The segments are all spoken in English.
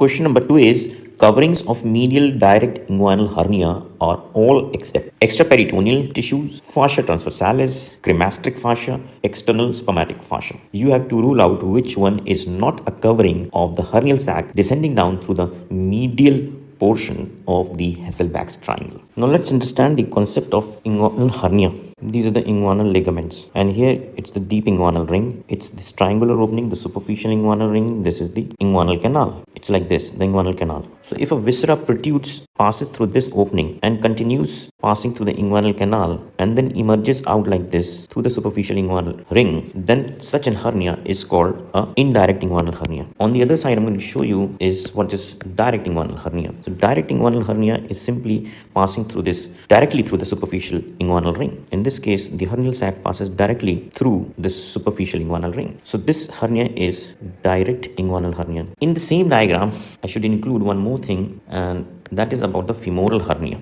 Question number 2 is coverings of medial direct inguinal hernia are all except extraperitoneal tissues, fascia transversalis, cremastric fascia, external spermatic fascia. You have to rule out which one is not a covering of the hernial sac descending down through the medial portion of the Hasselbalch's triangle. Now let's understand the concept of inguinal hernia. These are the inguinal ligaments, and here it's the deep inguinal ring. It's this triangular opening, the superficial inguinal ring. This is the inguinal canal. It's like this, the inguinal canal. So if a viscera protrudes, passes through this opening and continues passing through the inguinal canal and then emerges out like this through the superficial inguinal ring, then such an hernia is called a indirect inguinal hernia. On the other side, I'm going to show you is what is direct inguinal hernia. So direct inguinal hernia is simply passing through this directly through the superficial inguinal ring. In this case, the hernial sac passes directly through this superficial inguinal ring. So this hernia is direct inguinal hernia. In the same diagram, I should include one more thing, and that is about the femoral hernia.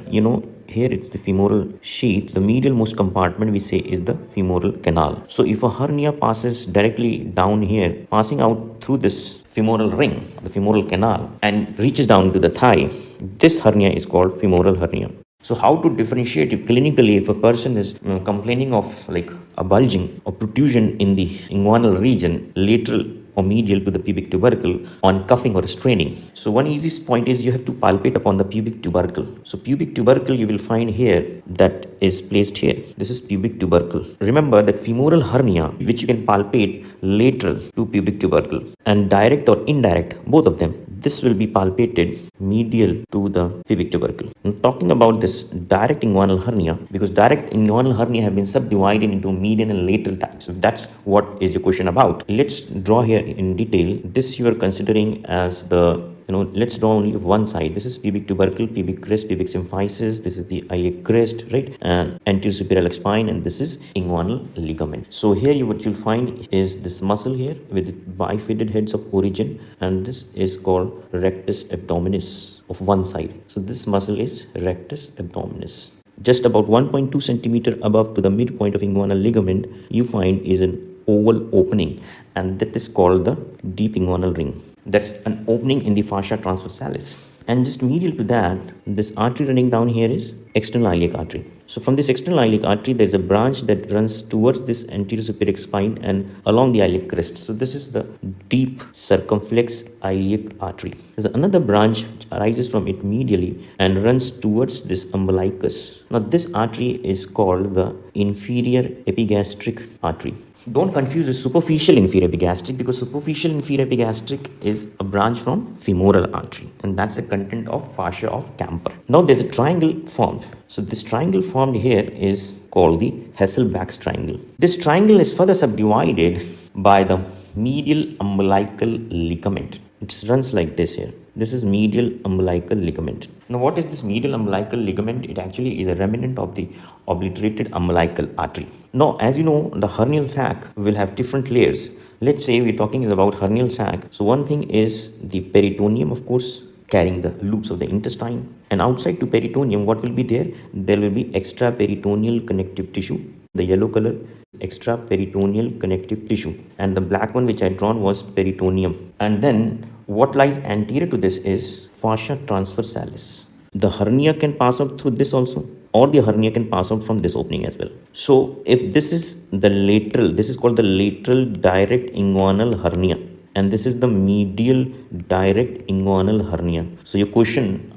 Here it's the femoral sheath. The medial most compartment we say is the femoral canal. So if a hernia passes directly down here, passing out through this femoral ring, the femoral canal, and reaches down to the thigh, this hernia is called femoral hernia. So how to differentiate it clinically if a person is complaining of like a bulging or protrusion in the inguinal region, lateral or medial to the pubic tubercle on cuffing or straining. So one easy point is you have to palpate upon the pubic tubercle. So pubic tubercle you will find here that is placed here. This is pubic tubercle. Remember that femoral hernia, which you can palpate lateral to pubic tubercle, and direct or indirect, both of them, this will be palpated medial to the pubic tubercle. I'm talking about this direct inguinal hernia because direct inguinal hernia have been subdivided into medial and lateral types. If that's what is your question about, let's draw here in detail. This you are considering as the let's draw only one side. This is pubic tubercle, pubic crest, pubic symphysis. This is the iliac crest, right? And anterior superior spine, and this is inguinal ligament. So here what you'll find is this muscle here with bifided heads of origin, and this is called rectus abdominis of one side. So this muscle is rectus abdominis. Just about 1.2 centimeter above to the midpoint of inguinal ligament, you find is an oval opening, and that is called the deep inguinal ring. That's an opening in the fascia transversalis. And just medial to that, this artery running down here is external iliac artery. So from this external iliac artery, there's a branch that runs towards this anterior superior spine and along the iliac crest. So this is the deep circumflex iliac artery. There's another branch which arises from it medially and runs towards this umbilicus. Now this artery is called the inferior epigastric artery. Don't confuse with superficial inferior epigastric because superficial inferior epigastric is a branch from femoral artery, and that's the content of fascia of Camper. Now there's a triangle formed. So this triangle formed here is called the Hasselbalch's triangle. This triangle is further subdivided by the medial umbilical ligament. It runs like this here. This is medial umbilical ligament. Now what is this medial umbilical ligament? It actually is a remnant of the obliterated umbilical artery. Now as you know, the hernial sac will have different layers. Let's say we're talking about hernial sac. So one thing is the peritoneum, of course, carrying the loops of the intestine. And outside to peritoneum, what will be there? There will be extraperitoneal connective tissue. The yellow color, extraperitoneal connective tissue. And the black one which I drawn was peritoneum. And then what lies anterior to this is fascia transversalis. The hernia can pass out through this also, or the hernia can pass out from this opening as well. So if this is the lateral, this is called the lateral direct inguinal hernia, and this is the medial direct inguinal hernia. So your question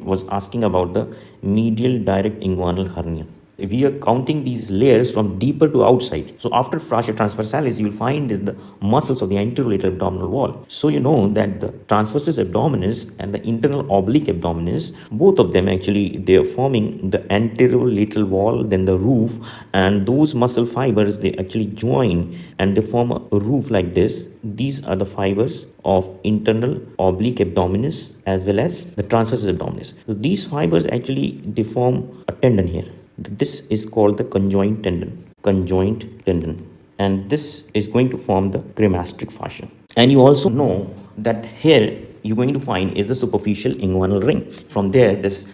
was asking about the medial direct inguinal hernia. If we are counting these layers from deeper to outside, so after fascia transversalis, you will find is the muscles of the anterolateral abdominal wall. So you know that the transversus abdominis and the internal oblique abdominis, both of them actually, they are forming the anterolateral wall, then the roof, and those muscle fibers, they actually join and they form a roof like this. These are the fibers of internal oblique abdominis as well as the transversus abdominis. So these fibers actually, they form a tendon here. This is called the conjoint tendon, and this is going to form the cremastric fascia. And you also know that here you're going to find is the superficial inguinal ring. From there, this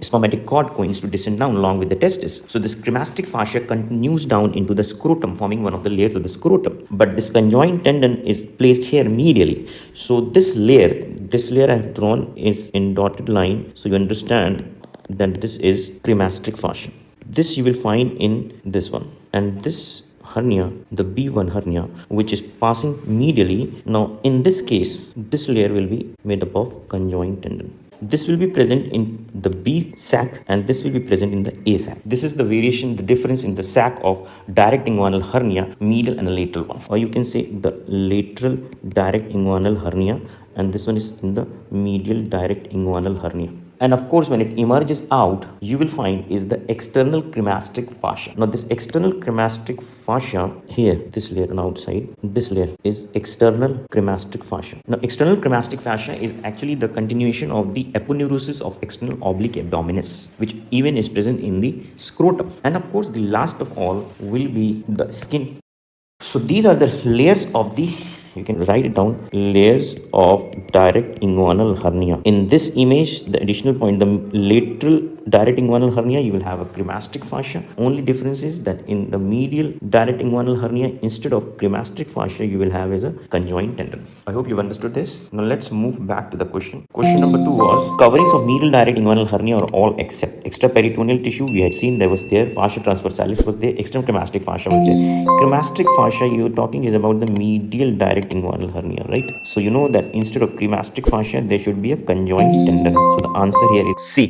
spermatic cord going to descend down along with the testis. So this cremasteric fascia continues down into the scrotum, forming one of the layers of the scrotum. But this conjoint tendon is placed here medially. So this layer I have drawn is in dotted line. So you understand that this is cremasteric fascia. This you will find in this one, and this hernia, the B1 hernia, which is passing medially. Now in this case, this layer will be made up of conjoint tendon. This will be present in the B sac and this will be present in the A sac. This is the variation, the difference in the sac of direct inguinal hernia, medial and lateral one. Or you can say the lateral direct inguinal hernia, and this one is in the medial direct inguinal hernia. And of course, when it emerges out, you will find is the external cremasteric fascia. Now this external cremasteric fascia here, this layer on outside, this layer is external cremasteric fascia. Now external cremasteric fascia is actually the continuation of the aponeurosis of external oblique abdominis, which even is present in the scrotum. And of course, the last of all will be the skin. So these are the layers of the, you can write it down, layers of direct inguinal hernia. In this image, the additional point, the lateral direct inguinal hernia, you will have a cremasteric fascia. Only difference is that in the medial direct inguinal hernia, instead of cremasteric fascia, you will have as a conjoint tendon. I hope you've understood this. Now let's move back to the question. Question number 2 was, coverings of medial direct inguinal hernia are all except extraperitoneal tissue. We had seen there was there, fascia transversalis was there, external cremasteric fascia was there. Cremasteric fascia you're talking is about the medial direct inguinal hernia, right? So you know that instead of cremasteric fascia, there should be a conjoint tendon. So the answer here is C.